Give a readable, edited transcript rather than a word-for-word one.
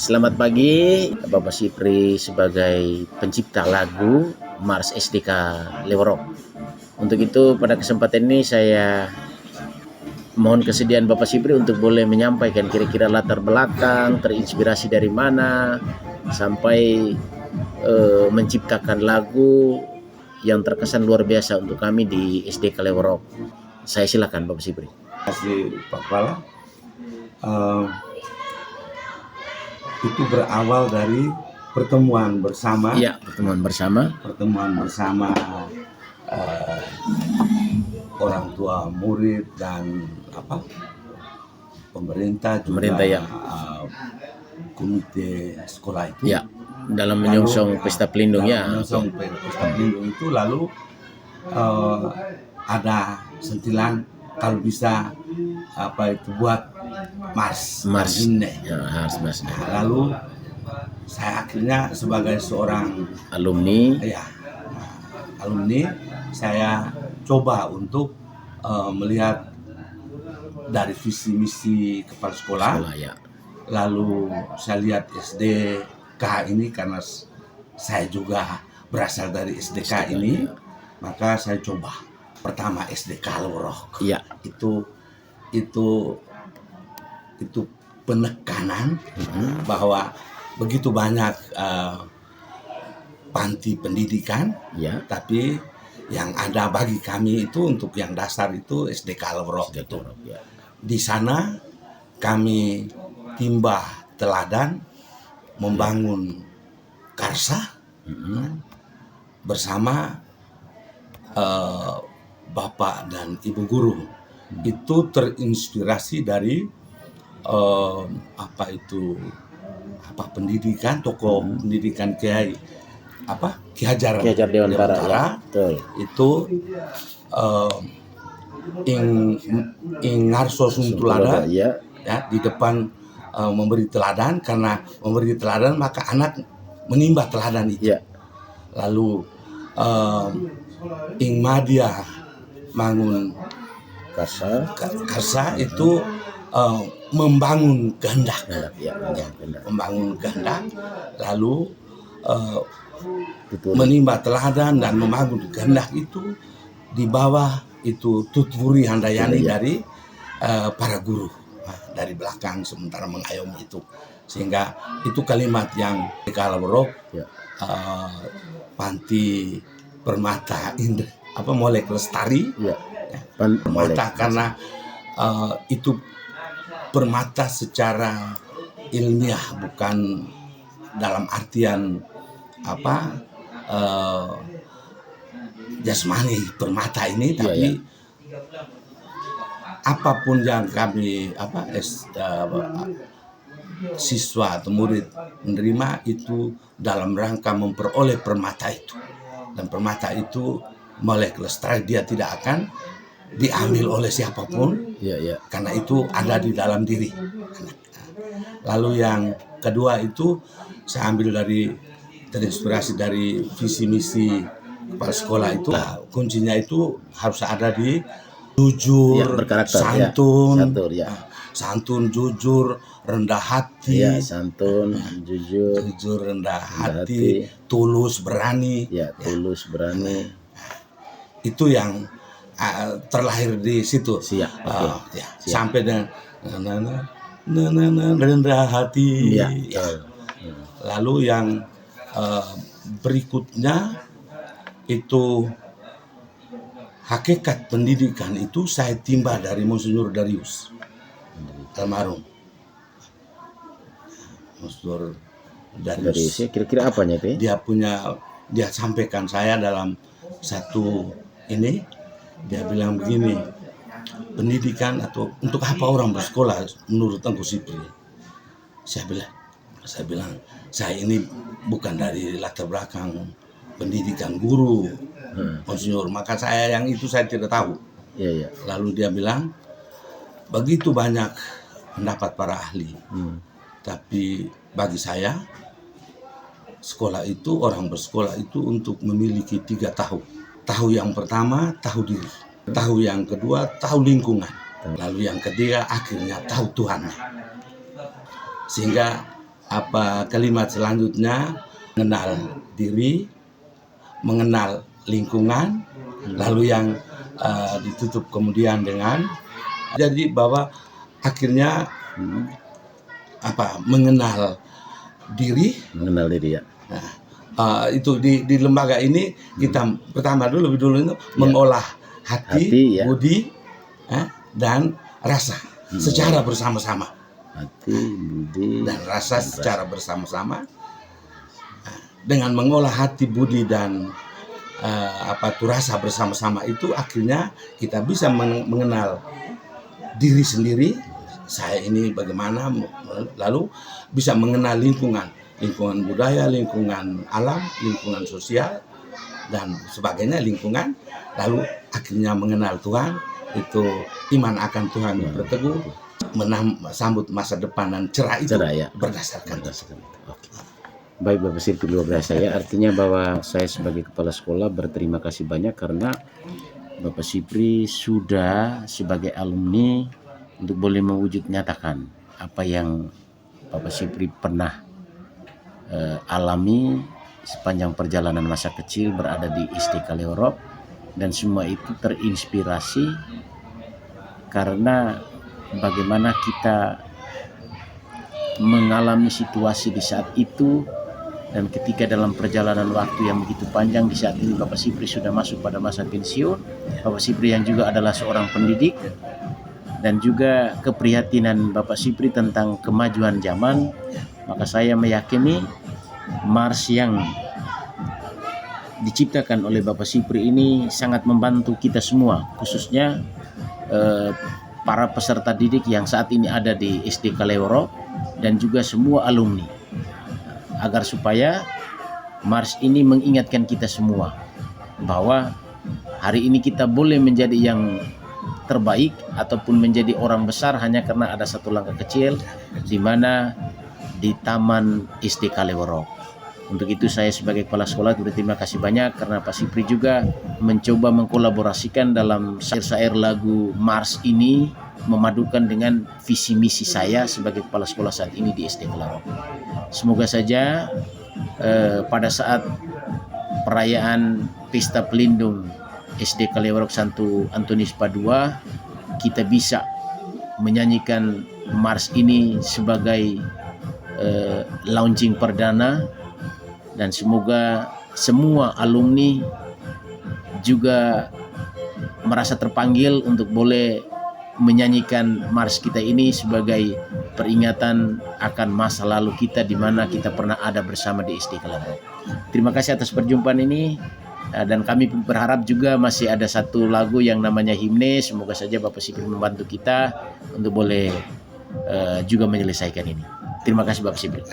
Selamat pagi, Bapak Sipri sebagai pencipta lagu Mars SDK Lewerok. Untuk itu pada kesempatan ini saya mohon kesediaan Bapak Sipri untuk boleh menyampaikan kira-kira latar belakang, terinspirasi dari mana sampai menciptakan lagu yang terkesan luar biasa untuk kami di SDK Lewerok. Saya silakan Bapak Sipri. Terima kasih Pak Kepala. Itu berawal dari pertemuan bersama. Iya, pertemuan bersama orang tua murid dan pemerintah juga, ya. komite sekolah itu. Ya, dalam menyongsong Pesta Pelindung ya. Menyongsong Pesta Pelindung itu lalu ada sentilan kalau bisa buat Mars ini. Ya, harus Mars. Lalu saya akhirnya sebagai seorang alumni, saya coba untuk melihat dari visi misi kepala sekolah. Ya. Lalu saya lihat SDK ini karena saya juga berasal dari SDK ini, maka saya coba pertama SDK Lewerok. Ya. Itu penekanan bahwa begitu banyak panti pendidikan, tapi yang ada bagi kami itu untuk yang dasar itu SDK Lewerok itu. Ya. Di sana kami timba teladan membangun karsa bersama Bapak dan Ibu guru. Itu terinspirasi dari pendidikan, tokoh pendidikan Ki Hajar Dewantara. Itu ing Ngarso Suntulada ya, di depan memberi teladan, karena memberi teladan maka anak menimba teladan itu. Lalu ing Madia Mangun Karsa itu membangun kehendak, membangun kehendak, lalu menimba teladan dan membangun kehendak itu di bawah itu tuturi handayani dari para guru dari belakang sementara mengayomi itu, sehingga itu kalimat yang Lewerok Panti Permata Molek Lestari permata, karena itu permata secara ilmiah, bukan dalam artian jasmani permata ini, tapi apapun yang kami siswa atau murid menerima itu dalam rangka memperoleh permata itu, dan permata itu Molek Lestari, dia tidak akan diambil oleh siapapun, karena itu ada di dalam diri. Lalu yang kedua itu saya ambil terinspirasi dari visi misi kepala sekolah itu. Kuncinya itu harus ada di jujur, santun, jujur, rendah hati, jujur, rendah hati, tulus, berani. Berani. Itu yang terlahir di situ. Sampai dengan rendah hati. Lalu yang berikutnya itu hakikat pendidikan itu saya timba dari Monsinyur Darius almarhum. Monsinyur Darius. Kira-kira apanya itu? Dia sampaikan saya dalam satu ini, dia bilang begini, pendidikan atau untuk apa orang bersekolah menurut Tengku Sipri? Saya bilang saya ini bukan dari latar belakang pendidikan guru, Monsinyur, maka saya yang itu saya tidak tahu. Lalu dia bilang begitu banyak pendapat para ahli, tapi bagi saya sekolah itu, orang bersekolah itu untuk memiliki 3 tahu. Tahu yang pertama, tahu diri. Tahu yang kedua, tahu lingkungan. Lalu yang ketiga, akhirnya tahu Tuhan. Sehingga kalimat selanjutnya mengenal diri, mengenal lingkungan, lalu yang ditutup kemudian dengan jadi bahwa akhirnya mengenal diri. Ya. Itu di lembaga ini kita pertama lebih dulu itu mengolah hati, ya. budi, dan rasa secara bersama-sama. Hati, budi, dan rasa secara bersama-sama. Dengan mengolah hati, budi, dan rasa bersama-sama itu akhirnya kita bisa mengenal diri sendiri, saya ini bagaimana, lalu bisa mengenal lingkungan budaya, lingkungan alam, lingkungan sosial, dan sebagainya, lingkungan, lalu akhirnya mengenal Tuhan, itu iman akan Tuhan yang berteguh, sambut masa depan dan cerah itu berdasarkan itu. Baik Bapak Sipri, luar biasa ya. Artinya bahwa saya sebagai kepala sekolah berterima kasih banyak karena Bapak Sipri sudah sebagai alumni untuk boleh mewujud nyatakan apa yang Bapak Sipri pernah alami sepanjang perjalanan masa kecil berada di SDK Lewerop, dan semua itu terinspirasi karena bagaimana kita mengalami situasi di saat itu, dan ketika dalam perjalanan waktu yang begitu panjang di saat ini Bapak Sipri sudah masuk pada masa pensiun, Bapak Sipri yang juga adalah seorang pendidik, dan juga keprihatinan Bapak Sipri tentang kemajuan zaman, maka saya meyakini Mars yang diciptakan oleh Bapak Sipri ini sangat membantu kita semua, khususnya para peserta didik yang saat ini ada di SDK Lewerop dan juga semua alumni, agar supaya Mars ini mengingatkan kita semua bahwa hari ini kita boleh menjadi yang terbaik ataupun menjadi orang besar hanya karena ada satu langkah kecil di mana di Taman SDK Lewerop. Untuk itu saya sebagai kepala sekolah berterima kasih banyak karena Pak Sipri juga mencoba mengkolaborasikan dalam syair-syair lagu Mars ini, memadukan dengan visi misi saya sebagai kepala sekolah saat ini di SDK Lewerop. Semoga saja pada saat perayaan Pesta Pelindung SDK Lewerop Santo Antonius Padua, kita bisa menyanyikan Mars ini sebagai launching perdana, dan semoga semua alumni juga merasa terpanggil untuk boleh menyanyikan Mars kita ini sebagai peringatan akan masa lalu kita di mana kita pernah ada bersama di SDK Lewerop. Terima kasih atas perjumpaan ini, dan kami berharap juga masih ada satu lagu yang namanya himne. Semoga saja Bapak Sipri membantu kita untuk boleh juga menyelesaikan ini. Terima kasih Bapak Sipri.